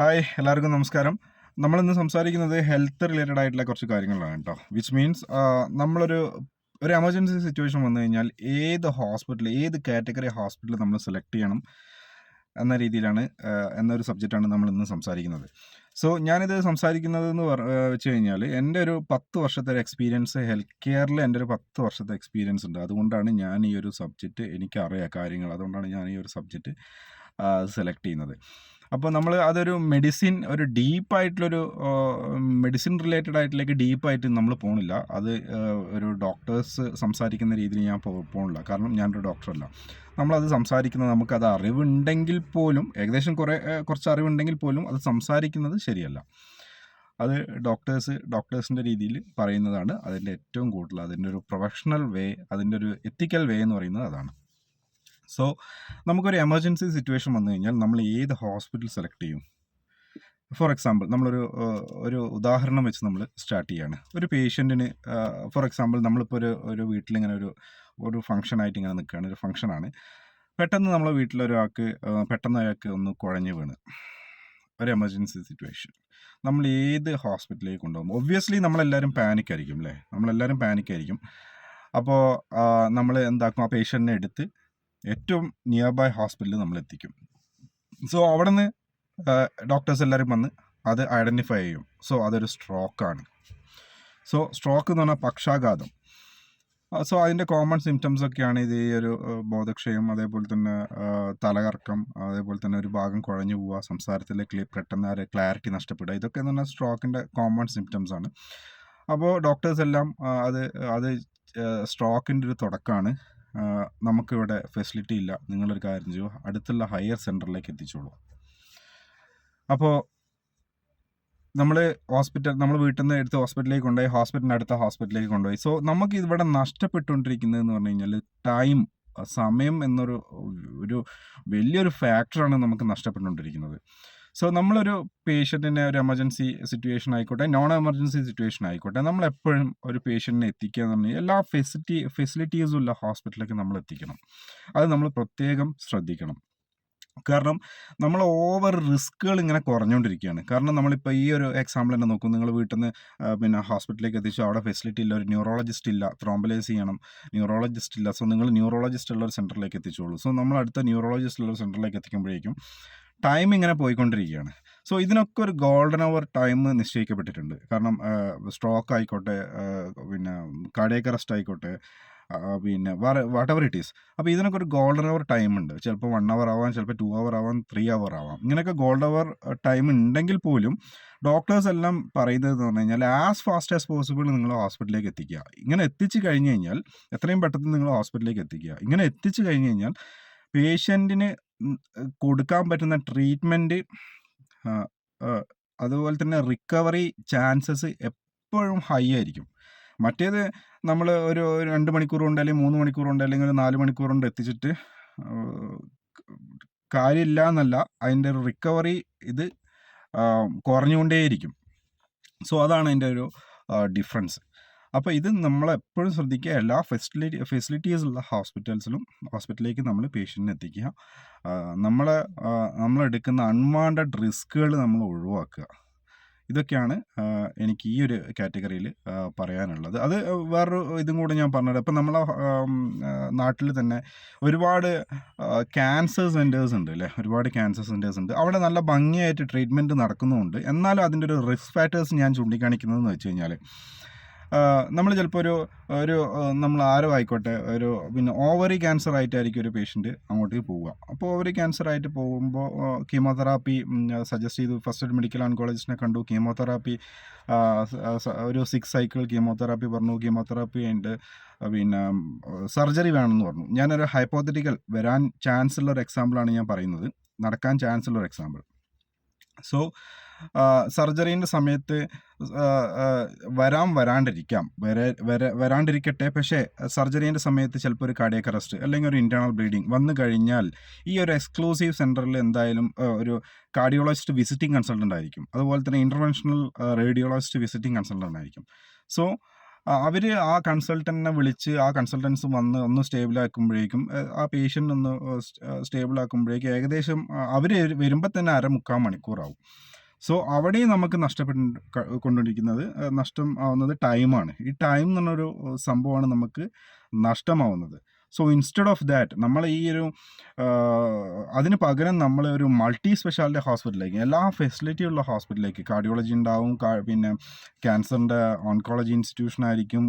Hi എല്ലാവർക്കും നമസ്കാരം. നമ്മളിന്ന് സംസാരിക്കുന്നത് ഹെൽത്ത് റിലേറ്റഡ് ആയിട്ടുള്ള കുറച്ച് കാര്യങ്ങളാണ് കേട്ടോ. വിച്ച് മീൻസ് നമ്മളൊരു ഒരു എമർജൻസി സിറ്റുവേഷൻ വന്നു കഴിഞ്ഞാൽ ഏത് ഹോസ്പിറ്റൽ, ഏത് കാറ്റഗറി ഹോസ്പിറ്റൽ നമ്മൾ സെലക്ട് ചെയ്യണം എന്ന രീതിയിലാണ് എന്നൊരു സബ്ജക്റ്റാണ് നമ്മൾ ഇന്ന് സംസാരിക്കുന്നത്. സോ ഞാനിത് സംസാരിക്കുന്നത് എന്ന് വെച്ച് കഴിഞ്ഞാൽ എൻ്റെ ഒരു 10 വർഷത്തെ ഒരു എക്സ്പീരിയൻസ് ഹെൽത്ത് കെയറിൽ എൻ്റെ ഒരു 10 വർഷത്തെ എക്സ്പീരിയൻസ് ഉണ്ട്. അതുകൊണ്ടാണ് ഞാൻ ഈ ഒരു സബ്ജക്റ്റ് എനിക്കറിയാം കാര്യങ്ങൾ. അതുകൊണ്ടാണ് ഞാൻ ഈ ഒരു സബ്ജക്റ്റ് സെലക്ട് ചെയ്യുന്നത്. അപ്പോൾ നമ്മൾ അതൊരു മെഡിസിൻ ഒരു ഡീപ്പായിട്ടുള്ളൊരു മെഡിസിൻ റിലേറ്റഡ് ആയിട്ടിലേക്ക് ഡീപ്പായിട്ട് നമ്മൾ പോണില്ല. അത് ഒരു ഡോക്ടേഴ്സ് സംസാരിക്കുന്ന രീതിയിൽ ഞാൻ പോണില്ല. കാരണം ഞാനൊരു ഡോക്ടറല്ല. നമ്മളത് സംസാരിക്കുന്നത് നമുക്കത് അറിവുണ്ടെങ്കിൽ പോലും ഏകദേശം കുറച്ച് അറിവുണ്ടെങ്കിൽ പോലും അത് സംസാരിക്കുന്നത് ശരിയല്ല. അത് ഡോക്ടേഴ്സിൻ്റെ രീതിയിൽ പറയുന്നതാണ് അതിൻ്റെ ഏറ്റവും കൂടുതൽ അതിൻ്റെ ഒരു പ്രൊഫഷണൽ വേ, അതിൻ്റെ ഒരു എത്തിക്കൽ വേ എന്ന് പറയുന്നത് അതാണ്. സോ നമുക്കൊരു എമർജൻസി സിറ്റുവേഷൻ വന്നു കഴിഞ്ഞാൽ നമ്മൾ ഏത് ഹോസ്പിറ്റൽ സെലക്ട് ചെയ്യും? ഫോർ എക്സാമ്പിൾ ഒരു ഉദാഹരണം വെച്ച് നമ്മൾ സ്റ്റാർട്ട് ചെയ്യാണ്. ഒരു പേഷ്യൻറ്റിന് ഫോർ എക്സാമ്പിൾ നമ്മളിപ്പോൾ ഒരു വീട്ടിലിങ്ങനെ ഒരു ഫംഗ്ഷനായിട്ട് ഇങ്ങനെ നിൽക്കുകയാണ്. ഒരു ഫംഗ്ഷനാണ്. പെട്ടെന്ന് നമ്മളെ വീട്ടിലൊരാൾക്ക് പെട്ടെന്ന് അയാൾക്ക് ഒന്ന് കുഴഞ്ഞു വീണ് ഒരു എമർജൻസി സിറ്റുവേഷൻ. നമ്മൾ ഏത് ഹോസ്പിറ്റലിലേക്ക് കൊണ്ടുപോകും? ഒബ്വിയസ്ലി നമ്മളെല്ലാവരും പാനിക്കായിരിക്കും അല്ലേ? നമ്മളെല്ലാവരും പാനിക്കായിരിക്കും. അപ്പോൾ നമ്മൾ എന്താക്കും? ആ പേഷ്യൻറ്റിനെ എടുത്ത് ഏറ്റവും നിയർ ബൈ ഹോസ്പിറ്റലിൽ നമ്മൾ എത്തിക്കും. സോ അവിടെ നിന്ന് ഡോക്ടേഴ്സ് എല്ലാവരും വന്ന് അത് ഐഡൻറ്റിഫൈ ചെയ്യും. സോ അതൊരു സ്ട്രോക്കാണ്. സോ സ്ട്രോക്ക് എന്ന് പറഞ്ഞാൽ പക്ഷാഘാതം. സോ അതിൻ്റെ കോമൺ സിംറ്റംസ് ഒക്കെയാണ് ഇത് ഈ ഒരു ബോധക്ഷയം, അതേപോലെ തന്നെ തലകറക്കം, അതേപോലെ തന്നെ ഒരു ഭാഗം കുഴഞ്ഞു പോവുക, സംസാരത്തിലെ പെട്ടെന്ന് ക്ലാരിറ്റി നഷ്ടപ്പെടുക. ഇതൊക്കെ എന്ന് പറഞ്ഞാൽ സ്ട്രോക്കിൻ്റെ കോമൺ സിംറ്റംസ് ആണ്. അപ്പോൾ ഡോക്ടേഴ്സ് എല്ലാം അത് സ്ട്രോക്കിൻ്റെ ഒരു തുടക്കമാണ്. നമുക്കിവിടെ ഫെസിലിറ്റി ഇല്ല, നിങ്ങളൊരു കാര്യം ചെയ്യൂ, അടുത്തുള്ള ഹയർ സെൻറ്ററിലേക്ക് എത്തിച്ചോളൂ. അപ്പോൾ നമ്മൾ വീട്ടിൽ നിന്ന് എടുത്ത് ഹോസ്പിറ്റലിലേക്ക് കൊണ്ടുപോയി, ഹോസ്പിറ്റലിൻ്റെ അടുത്ത ഹോസ്പിറ്റലിലേക്ക് കൊണ്ടുപോയി. സോ നമുക്ക് ഇവിടെ നഷ്ടപ്പെട്ടുകൊണ്ടിരിക്കുന്നതെന്ന് പറഞ്ഞു കഴിഞ്ഞാൽ സമയം എന്നൊരു വലിയൊരു ഫാക്ടറാണ് നമുക്ക് നഷ്ടപ്പെട്ടുകൊണ്ടിരിക്കുന്നത്. സോ നമ്മളൊരു പേഷ്യൻറ്റിനെ ഒരു എമർജൻസി സിറ്റുവേഷൻ ആയിക്കോട്ടെ, നോൺ എമർജൻസി സിറ്റുവേഷൻ ആയിക്കോട്ടെ, നമ്മളെപ്പോഴും ഒരു പേഷ്യൻറ്റിനെ എത്തിക്കുക എന്ന് പറഞ്ഞാൽ എല്ലാ ഫെസിലിറ്റീസും ഉള്ള ഹോസ്പിറ്റലിലേക്ക് നമ്മൾ എത്തിക്കണം. അത് നമ്മൾ പ്രത്യേകം ശ്രദ്ധിക്കണം. കാരണം നമ്മൾ ഓവർ റിസ്കുകൾ ഇങ്ങനെ കുറഞ്ഞുകൊണ്ടിരിക്കുകയാണ്. കാരണം നമ്മളിപ്പോൾ ഈ ഒരു എക്സാമ്പിൾ തന്നെ നോക്കും. നിങ്ങൾ വീട്ടിൽ നിന്ന് ഹോസ്പിറ്റലിലേക്ക് എത്തിച്ചു, അവിടെ ഫെസിലിറ്റി ഇല്ല, ഒരു ന്യൂറോളജിസ്റ്റ് ഇല്ല, ത്രോംബലൈസ് ചെയ്യണം, ന്യൂറോളജിസ്റ്റ് ഇല്ല. സോ നിങ്ങൾ ന്യൂറോളജിസ്റ്റ് ഉള്ള ഒരു സെൻറ്ററിലേക്ക് എത്തിച്ചോളൂ. സോ നമ്മൾ അടുത്ത ന്യൂറോളജിസ്റ്റ് ഉള്ള ഒരു സെൻറ്ററിലേക്ക് എത്തിക്കുമ്പോഴേക്കും ടൈം ഇങ്ങനെ പോയിക്കൊണ്ടിരിക്കുകയാണ്. സോ ഇതിനൊക്കെ ഒരു ഗോൾഡൻ അവർ ടൈം നിശ്ചയിക്കപ്പെട്ടിട്ടുണ്ട്. കാരണം സ്ട്രോക്ക് ആയിക്കോട്ടെ, പിന്നെ കാർഡിയാക് അറസ്റ്റ് ആയിക്കോട്ടെ, പിന്നെ വാട്ട് എവർ ഇറ്റ് ഈസ്. അപ്പോൾ ഇതിനൊക്കെ ഒരു ഗോൾഡൻ അവർ ടൈം ഉണ്ട്. ചിലപ്പോൾ 1 അവർ ആവാം, ചിലപ്പോൾ 2 അവർ ആവാം, 3 അവർ ആവാം. ഇങ്ങനെയൊക്കെ ഗോൾഡൻ അവർ ടൈം ഉണ്ടെങ്കിൽ പോലും ഡോക്ടേഴ്സ് എല്ലാം പറയുന്നത് എന്ന് പറഞ്ഞു കഴിഞ്ഞാൽ ആസ് ഫാസ്റ്റ് ആസ് പോസിബിൾ നിങ്ങൾ ഹോസ്പിറ്റലിലേക്ക് എത്തിക്കുക. ഇങ്ങനെ എത്തിച്ചു കഴിഞ്ഞ് കഴിഞ്ഞാൽ എത്രയും പെട്ടെന്ന് നിങ്ങൾ ഹോസ്പിറ്റലിലേക്ക് എത്തിക്കുക. ഇങ്ങനെ എത്തിച്ചു കഴിഞ്ഞ് കഴിഞ്ഞാൽ പേഷ്യൻറ്റിന് കൊടുക്കാൻ പറ്റുന്ന ട്രീറ്റ്മെൻറ്റ്, അതുപോലെ തന്നെ റിക്കവറി ചാൻസസ് എപ്പോഴും ഹൈ ആയിരിക്കും. മറ്റേത് നമ്മൾ ഒരു 2 മണിക്കൂർ കൊണ്ട് അല്ലെങ്കിൽ 3 മണിക്കൂർ കൊണ്ട് അല്ലെങ്കിൽ ഒരു 4 മണിക്കൂർ കൊണ്ട് എത്തിച്ചിട്ട് കാര്യമില്ല എന്നല്ല, അതിൻ്റെ റിക്കവറി ഇത് കുറഞ്ഞുകൊണ്ടേയിരിക്കും. സോ അതാണ് അതിൻ്റെ ഒരു ഡിഫറൻസ്. അപ്പോൾ ഇത് നമ്മളെപ്പോഴും ശ്രദ്ധിക്കുക. എല്ലാ ഫെസിലിറ്റീസ് ഉള്ള ഹോസ്പിറ്റലിലേക്ക് നമ്മൾ പേഷ്യൻറ്റിനെ എത്തിക്കുക. നമ്മളെടുക്കുന്ന അൺവാണ്ടഡ് റിസ്കുകൾ നമ്മൾ ഒഴിവാക്കുക. ഇതൊക്കെയാണ് എനിക്ക് ഈ ഒരു കാറ്റഗറിയിൽ പറയാനുള്ളത്. അത് വേറൊരു ഇതും കൂടെ ഞാൻ പറഞ്ഞുതരാം. ഇപ്പം നമ്മളെ നാട്ടിൽ തന്നെ ഒരുപാട് ക്യാൻസർ സെൻറ്റേഴ്സ് ഉണ്ട് അല്ലേ? ഒരുപാട് ക്യാൻസർ സെൻറ്റേഴ്സ് ഉണ്ട്. അവിടെ നല്ല ഭംഗിയായിട്ട് ട്രീറ്റ്മെൻറ്റ് നടക്കുന്നുമുണ്ട്. എന്നാലും അതിൻ്റെ ഒരു റിസ്ക് ഫാക്ടേഴ്സ് ഞാൻ ചൂണ്ടിക്കാണിക്കുന്നതെന്ന് വെച്ച് കഴിഞ്ഞാൽ, നമ്മൾ ചിലപ്പോൾ നമ്മൾ ആരോ ആയിക്കോട്ടെ, പിന്നെ ഓവറി ക്യാൻസർ ആയിട്ടായിരിക്കും ഒരു പേഷ്യൻറ്റ് അങ്ങോട്ടേക്ക് പോവുക. അപ്പോൾ ഓവറി ക്യാൻസർ ആയിട്ട് പോകുമ്പോൾ കീമോതെറാപ്പി സജസ്റ്റ് ചെയ്തു. ഫസ്റ്റ് ഒരു മെഡിക്കൽ ഓൺകോളജിസ്റ്റിനെ കണ്ടു. കീമോതെറാപ്പി ഒരു 6 സൈക്കിൾ കീമോതെറാപ്പി പറഞ്ഞു. കീമോതെറാപ്പി കഴിഞ്ഞിട്ട് പിന്നെ സർജറി വേണമെന്ന് പറഞ്ഞു. ഞാനൊരു ഹൈപ്പോത്തറ്റിക്കൽ വരാൻ ചാൻസ് ഉള്ള ഒരു എക്സാമ്പിളാണ് ഞാൻ പറയുന്നത്, നടക്കാൻ ചാൻസ് ഉള്ള ഒരു എക്സാമ്പിൾ. സോ സർജറീൻ്റെ സമയത്ത് വരാണ്ടിരിക്കട്ടെ, പക്ഷേ സർജറീൻ്റെ സമയത്ത് ചിലപ്പോൾ ഒരു കാർഡിയാക് അറസ്റ്റ് അല്ലെങ്കിൽ ഒരു ഇൻറ്റേർണൽ ബ്ലീഡിങ് വന്നു കഴിഞ്ഞാൽ ഈ ഒരു എക്സ്ക്ലൂസീവ് സെൻറ്ററിൽ എന്തായാലും ഒരു കാർഡിയോളജിസ്റ്റ് വിസിറ്റിംഗ് കൺസൾട്ടൻ്റ് ആയിരിക്കും. അതുപോലെ തന്നെ ഇൻ്റർവെൻഷണൽ റേഡിയോളജിസ്റ്റ് വിസിറ്റിംഗ് കൺസൾട്ടൻ്റ് ആയിരിക്കും. സോ അവർ ആ കൺസൾട്ടൻറ്റിനെ വിളിച്ച് ആ കൺസൾട്ടൻസ് വന്ന് ഒന്ന് സ്റ്റേബിളാക്കുമ്പോഴേക്കും ആ പേഷ്യൻ്റ് ഒന്ന് സ്റ്റേബിളാക്കുമ്പോഴേക്കും ഏകദേശം അവർ വരുമ്പോൾ തന്നെ മുക്കാൽ മണിക്കൂറാവും. സോ അവിടെയും നമുക്ക് കൊണ്ടിരിക്കുന്നത് നഷ്ടം ആവുന്നത് ടൈമാണ്. ഈ ടൈം എന്ന് പറഞ്ഞൊരു സംഭവമാണ് നമുക്ക് നഷ്ടമാവുന്നത്. സോ ഇൻസ്റ്റെഡ് ഓഫ് ദാറ്റ് നമ്മൾ ഈ ഒരു അതിന് പകരം നമ്മൾ ഒരു മൾട്ടി സ്പെഷ്യാലിറ്റി ഹോസ്പിറ്റലിലേക്ക്, എല്ലാ ഫെസിലിറ്റി ഉള്ള ഹോസ്പിറ്റലിലേക്ക്, കാർഡിയോളജി ഉണ്ടാവും, പിന്നെ ക്യാൻസറിൻ്റെ ഓൺകോളജി ഇൻസ്റ്റിറ്റ്യൂഷൻ ആയിരിക്കും,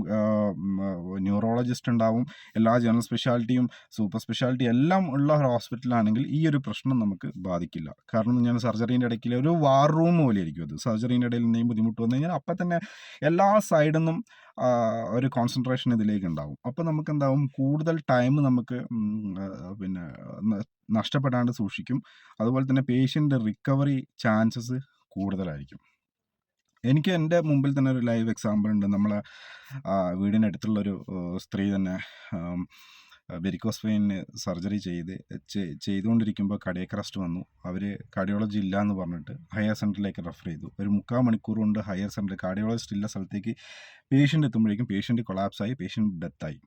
ന്യൂറോളജിസ്റ്റ് ഉണ്ടാവും, എല്ലാ ജനറൽ സ്പെഷ്യാലിറ്റിയും സൂപ്പർ സ്പെഷ്യാലിറ്റി എല്ലാം ഉള്ള ഒരു ഹോസ്പിറ്റലാണെങ്കിൽ ഈ ഒരു പ്രശ്നം നമുക്ക് ബാധിക്കില്ല. കാരണം ഞാൻ സർജറീൻ്റെ ഇടയ്ക്ക് ഒരു വാർ റൂം പോലെ ആയിരിക്കും അത്. സർജറീൻ്റെ ഇടയിൽ എന്തെങ്കിലും ബുദ്ധിമുട്ട് വന്നു കഴിഞ്ഞാൽ അപ്പം തന്നെ എല്ലാ സൈഡിൽ നിന്നും ഒരു കോൺസെൻട്രേഷൻ ഇതിലേക്ക് ഉണ്ടാവും. അപ്പോൾ നമുക്ക് എന്താവും, കൂടുതൽ ടൈം നമുക്ക് പിന്നെ നഷ്ടപ്പെടാണ്ട് സൂക്ഷിക്കും. അതുപോലെ തന്നെ പേഷ്യൻ്റ് റിക്കവറി ചാൻസസ് കൂടുതലായിരിക്കും. എനിക്ക് എൻ്റെ മുമ്പിൽ തന്നെ ഒരു ലൈവ് എക്സാമ്പിൾ ഉണ്ട്. നമ്മളെ വീടിനടുത്തുള്ളൊരു സ്ത്രീ തന്നെ വെരിക്കോസ് വെയിന് സർജറി ചെയ്തുകൊണ്ടിരിക്കുമ്പോൾ കാർഡിയാക് അറസ്റ്റ് വന്നു. അവർ കാർഡിയോളജി ഇല്ല എന്ന് പറഞ്ഞിട്ട് ഹയർ സെൻറ്ററിലേക്ക് റെഫർ ചെയ്തു. ഒരു 3/4 മണിക്കൂർ കൊണ്ട് ഹയർ സെൻറ്റർ കാർഡിയോളജിസ്റ്റ് ഉള്ള സ്ഥലത്തേക്ക് പേഷ്യൻ്റ് എത്തുമ്പോഴേക്കും പേഷ്യൻ്റ് കൊളാപ്സായി, പേഷ്യൻ്റ് ഡെത്തായി.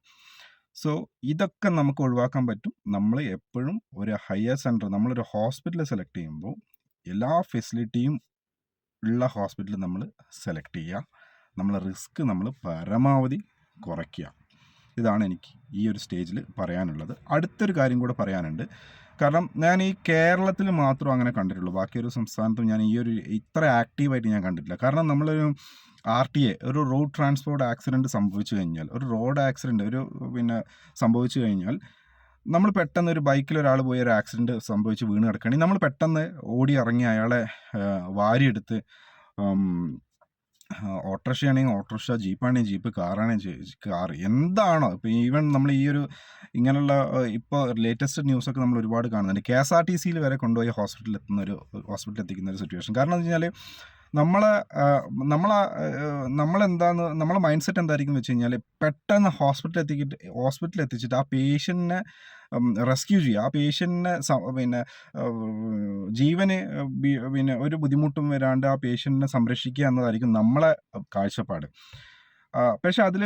സോ ഇതൊക്കെ നമുക്ക് ഒഴിവാക്കാൻ പറ്റും. നമ്മൾ എപ്പോഴും ഒരു ഹയർ സെൻറ്റർ, നമ്മളൊരു ഹോസ്പിറ്റൽ സെലക്ട് ചെയ്യുമ്പോൾ എല്ലാ ഫെസിലിറ്റിയും ഉള്ള ഹോസ്പിറ്റൽ നമ്മൾ സെലക്ട് ചെയ്യുക. നമ്മളെ റിസ്ക് നമ്മൾ പരമാവധി കുറയ്ക്കുക. ഇതാണ് എനിക്ക് ഈ ഒരു സ്റ്റേജിൽ പറയാനുള്ളത്. അടുത്തൊരു കാര്യം കൂടെ പറയാനുണ്ട്. കാരണം ഞാൻ ഈ കേരളത്തിൽ മാത്രം അങ്ങനെ കണ്ടിട്ടുള്ളൂ. ബാക്കിയൊരു സംസ്ഥാനത്തും ഞാൻ ഈ ഒരു ഇത്ര ആക്റ്റീവായിട്ട് ഞാൻ കണ്ടിട്ടില്ല. കാരണം നമ്മളൊരു RTA, ഒരു റോഡ് ട്രാൻസ്പോർട്ട് ആക്സിഡൻറ്റ് സംഭവിച്ചു കഴിഞ്ഞാൽ, ഒരു റോഡ് ആക്സിഡൻറ്റ് സംഭവിച്ചു കഴിഞ്ഞാൽ, നമ്മൾ പെട്ടെന്ന് ഒരു ബൈക്കിൽ ഒരാൾ പോയി ഒരു ആക്സിഡൻറ്റ് സംഭവിച്ച് വീണ് കിടക്കുകയാണെങ്കിൽ നമ്മൾ പെട്ടെന്ന് ഓടി ഇറങ്ങി അയാളെ വാരിയെടുത്ത്, ഓട്ടോറിക്ഷയാണെങ്കിൽ ഓട്ടോറിക്ഷ, ജീപ്പാണെങ്കിൽ ജീപ്പ്, കാറാണെങ്കിൽ കാർ, എന്താണോ ഇപ്പോൾ ഈവൻ നമ്മൾ ഈ ഒരു ഇങ്ങനെയുള്ള ഇപ്പോൾ ലേറ്റസ്റ്റ് ന്യൂസൊക്കെ നമ്മൾ ഒരുപാട് കാണുന്നുണ്ട്. KSRTCയിൽ വരെ കൊണ്ടുപോയി ഹോസ്പിറ്റലിൽ എത്തിക്കുന്ന ഒരു സിറ്റുവേഷൻ. കാരണം എന്ന് വെച്ച് കഴിഞ്ഞാൽ നമ്മളെ മൈൻഡ് സെറ്റ് എന്തായിരിക്കും വെച്ച് കഴിഞ്ഞാൽ, പെട്ടെന്ന് ഹോസ്പിറ്റലിൽ എത്തിച്ചിട്ട് ആ പേഷ്യൻറ്റിനെ റെസ്ക്യൂ ചെയ്യുക, ആ പേഷ്യൻറ്റിനെ ജീവന് ഒരു ബുദ്ധിമുട്ടും വരാണ്ട് ആ പേഷ്യൻറ്റിനെ സംരക്ഷിക്കുക എന്നതായിരിക്കും നമ്മളെ കാഴ്ചപ്പാട്. പക്ഷെ അതിൽ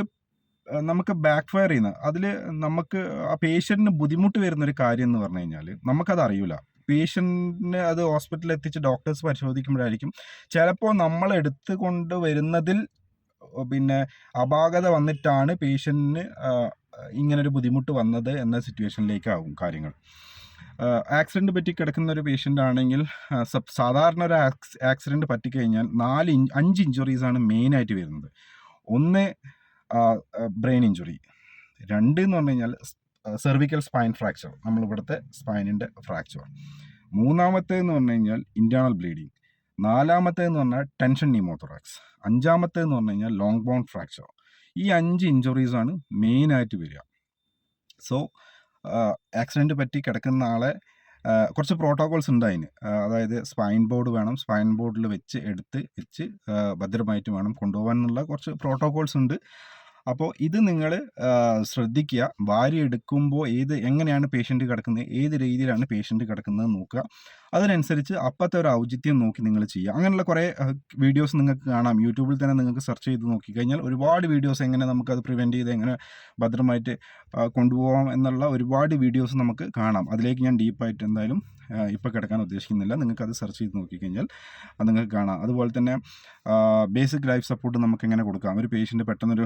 നമുക്ക് ബാക്ക് ഫയർ ചെയ്യുന്ന, അതിൽ നമുക്ക് ആ പേഷ്യൻറ്റിന് ബുദ്ധിമുട്ട് വരുന്നൊരു കാര്യം എന്ന് പറഞ്ഞു കഴിഞ്ഞാൽ നമുക്കത് അറിയില്ല. പേഷ്യൻറ്റിനെ അത് ഹോസ്പിറ്റലിൽ എത്തിച്ച് ഡോക്ടേഴ്സ് പരിശോധിക്കുമ്പോഴായിരിക്കും ചിലപ്പോൾ നമ്മൾ എടുത്ത് കൊണ്ടുവരുന്നതിൽ അപാകത വന്നിട്ടാണ് പേഷ്യൻറ്റിന് ഇങ്ങനൊരു ബുദ്ധിമുട്ട് വന്നത് എന്ന സിറ്റുവേഷനിലേക്കാവും കാര്യങ്ങൾ. ആക്സിഡൻറ്റ് പറ്റി കിടക്കുന്ന ഒരു പേഷ്യൻ്റ് ആണെങ്കിൽ, സാധാരണ ഒരു ആക്സിഡൻറ്റ് പറ്റിക്കഴിഞ്ഞാൽ 5 ഇഞ്ചുറീസാണ് മെയിനായിട്ട് വരുന്നത്. ഒന്ന് ബ്രെയിൻ ഇഞ്ചുറി, 2 എന്ന് പറഞ്ഞു കഴിഞ്ഞാൽ സെർവിക്കൽ സ്പൈൻ ഫ്രാക്ചർ, നമ്മളിവിടുത്തെ സ്പൈനിൻ്റെ ഫ്രാക്ചർ, 3-മത്തേന്ന് പറഞ്ഞു കഴിഞ്ഞാൽ ഇൻറ്റേർണൽ ബ്ലീഡിങ്, 4-മത്തേന്ന് പറഞ്ഞാൽ ടെൻഷൻ ന്യൂമോതൊറാക്സ്, 5-മത്തേന്ന് പറഞ്ഞു കഴിഞ്ഞാൽ ലോങ് ബോൺ ഫ്രാക്ചർ. ഈ 5 ഇഞ്ചുറീസാണ് മെയിനായിട്ട് വരിക. സോ ആക്സിഡൻറ്റ് പറ്റി കിടക്കുന്ന ആളെ കുറച്ച് പ്രോട്ടോകോൾസ് ഉണ്ട് അതിന്. അതായത് സ്പൈൻ ബോർഡ് വേണം, സ്പൈൻ ബോർഡിൽ വെച്ച് ഭദ്രമായിട്ട് വേണം കൊണ്ടുപോകാൻ എന്നുള്ള കുറച്ച് പ്രോട്ടോകോൾസ് ഉണ്ട്. അപ്പോൾ ഇത് നിങ്ങൾ ശ്രദ്ധിക്കുക. വാരി എടുക്കുമ്പോൾ എങ്ങനെയാണ് പേഷ്യൻ്റ് കിടക്കുന്നത്, ഏത് രീതിയിലാണ് പേഷ്യൻ്റ് കിടക്കുന്നത് നോക്കുക. അതിനനുസരിച്ച് അപ്പോഴത്തെ ഒരു ഔചിത്യം നോക്കി നിങ്ങൾ ചെയ്യുക. അങ്ങനെയുള്ള കുറേ വീഡിയോസ് നിങ്ങൾക്ക് കാണാം. യൂട്യൂബിൽ തന്നെ നിങ്ങൾക്ക് സെർച്ച് ചെയ്ത് നോക്കിക്കഴിഞ്ഞാൽ ഒരുപാട് വീഡിയോസ്, എങ്ങനെ നമുക്കത് പ്രിവെൻറ്റ് ചെയ്ത് എങ്ങനെ ഭദ്രമായിട്ട് കൊണ്ടുപോകാം എന്നുള്ള ഒരുപാട് വീഡിയോസ് നമുക്ക് കാണാം. അതിലേക്ക് ഞാൻ ഡീപ്പായിട്ട് എന്തായാലും ഇപ്പോൾ കിടക്കാൻ ഉദ്ദേശിക്കുന്നില്ല. നിങ്ങൾക്കത് സെർച്ച് ചെയ്ത് നോക്കിക്കഴിഞ്ഞാൽ അത് നിങ്ങൾക്ക് കാണാം. അതുപോലെ തന്നെ ബേസിക് ലൈഫ് സപ്പോർട്ട് നമുക്ക് എങ്ങനെ കൊടുക്കാം. ഒരു പേഷ്യൻ്റ് പെട്ടെന്നൊരു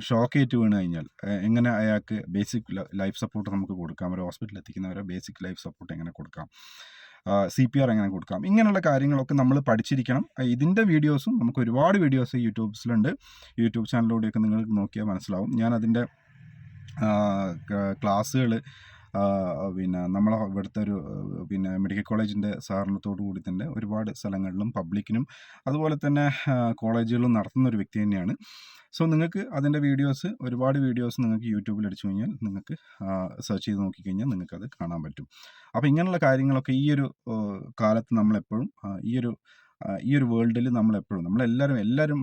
ഷോക്കേറ്റ് വീണ് കഴിഞ്ഞാൽ എങ്ങനെ അയാൾക്ക് ബേസിക് ലൈഫ് സപ്പോർട്ട് നമുക്ക് കൊടുക്കാം. ഒരു ഹോസ്പിറ്റലിൽ എത്തിക്കുന്നവരെ ബേസിക് ലൈഫ് സപ്പോർട്ട് എങ്ങനെ കൊടുക്കാം, CPR എങ്ങനെ കൊടുക്കാം, ഇങ്ങനെയുള്ള കാര്യങ്ങളൊക്കെ നമ്മൾ പഠിച്ചിരിക്കണം. ഇതിൻ്റെ വീഡിയോസും നമുക്ക് ഒരുപാട് വീഡിയോസ് യൂട്യൂബ് ചാനലിലൂടെയൊക്കെ നിങ്ങൾക്ക് നോക്കിയാൽ മനസ്സിലാവും. ഞാനതിൻ്റെ ക്ലാസ്സുകൾ നമ്മളെ ഇവിടുത്തെ ഒരു മെഡിക്കൽ കോളേജിൻ്റെ സഹകരണത്തോടു കൂടി തന്നെ ഒരുപാട് സ്ഥലങ്ങളിലും പബ്ലിക്കിനും അതുപോലെ തന്നെ കോളേജുകളിലും നടത്തുന്ന ഒരു വ്യക്തി തന്നെയാണ്. സോ നിങ്ങൾക്ക് അതിൻ്റെ ഒരുപാട് വീഡിയോസ് നിങ്ങൾക്ക് യൂട്യൂബിൽ അടിച്ചു കഴിഞ്ഞാൽ നിങ്ങൾക്ക് സെർച്ച് ചെയ്ത് നോക്കിക്കഴിഞ്ഞാൽ നിങ്ങൾക്കത് കാണാൻ പറ്റും. അപ്പോൾ ഇങ്ങനെയുള്ള കാര്യങ്ങളൊക്കെ ഈ ഒരു കാലത്ത് നമ്മളെപ്പോഴും ഈ ഒരു വേൾഡിൽ നമ്മളെല്ലാവരും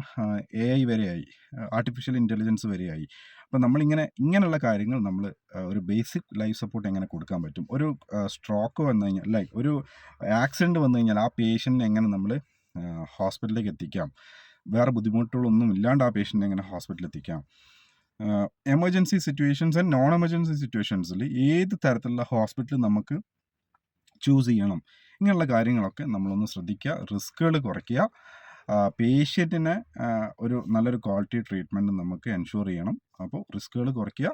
AI വരെയായി, ആർട്ടിഫിഷ്യൽ ഇൻ്റലിജൻസ് വരെയായി. അപ്പോൾ ഇങ്ങനെയുള്ള കാര്യങ്ങൾ നമ്മൾ ഒരു ബേസിക് ലൈഫ് സപ്പോർട്ട് എങ്ങനെ കൊടുക്കാൻ പറ്റും. ഒരു സ്ട്രോക്ക് വന്നു കഴിഞ്ഞാൽ, ഒരു ആക്സിഡൻറ്റ് വന്നു കഴിഞ്ഞാൽ ആ പേഷ്യൻറ്റിനെ എങ്ങനെ നമ്മൾ ഹോസ്പിറ്റലിലേക്ക് എത്തിക്കാം, വേറെ ബുദ്ധിമുട്ടുകളൊന്നും ഇല്ലാണ്ട് ആ പേഷ്യൻറ്റിനെ എങ്ങനെ ഹോസ്പിറ്റലിൽ എത്തിക്കാം. Emergency situations and non emergency സിറ്റുവേഷൻസിൽ ഏത് തരത്തിലുള്ള ഹോസ്പിറ്റൽ നമുക്ക് ചൂസ് ചെയ്യണം, ഇങ്ങനെയുള്ള കാര്യങ്ങളൊക്കെ നമ്മളൊന്ന് ശ്രദ്ധിക്കുക. റിസ്കുകൾ കുറയ്ക്കുക. പേഷ്യൻറ്റിന് ഒരു നല്ലൊരു ക്വാളിറ്റി ട്രീറ്റ്മെൻറ്റ് നമുക്ക് എൻഷുർ ചെയ്യണം. അപ്പോൾ റിസ്കുകൾ കുറയ്ക്കുക,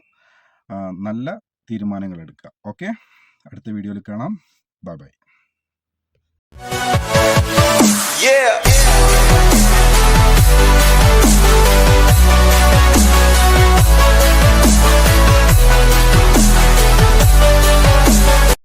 നല്ല തീരുമാനങ്ങൾ എടുക്കുക. ഓക്കെ, അടുത്ത വീഡിയോയിൽ കാണാം. Bye bye.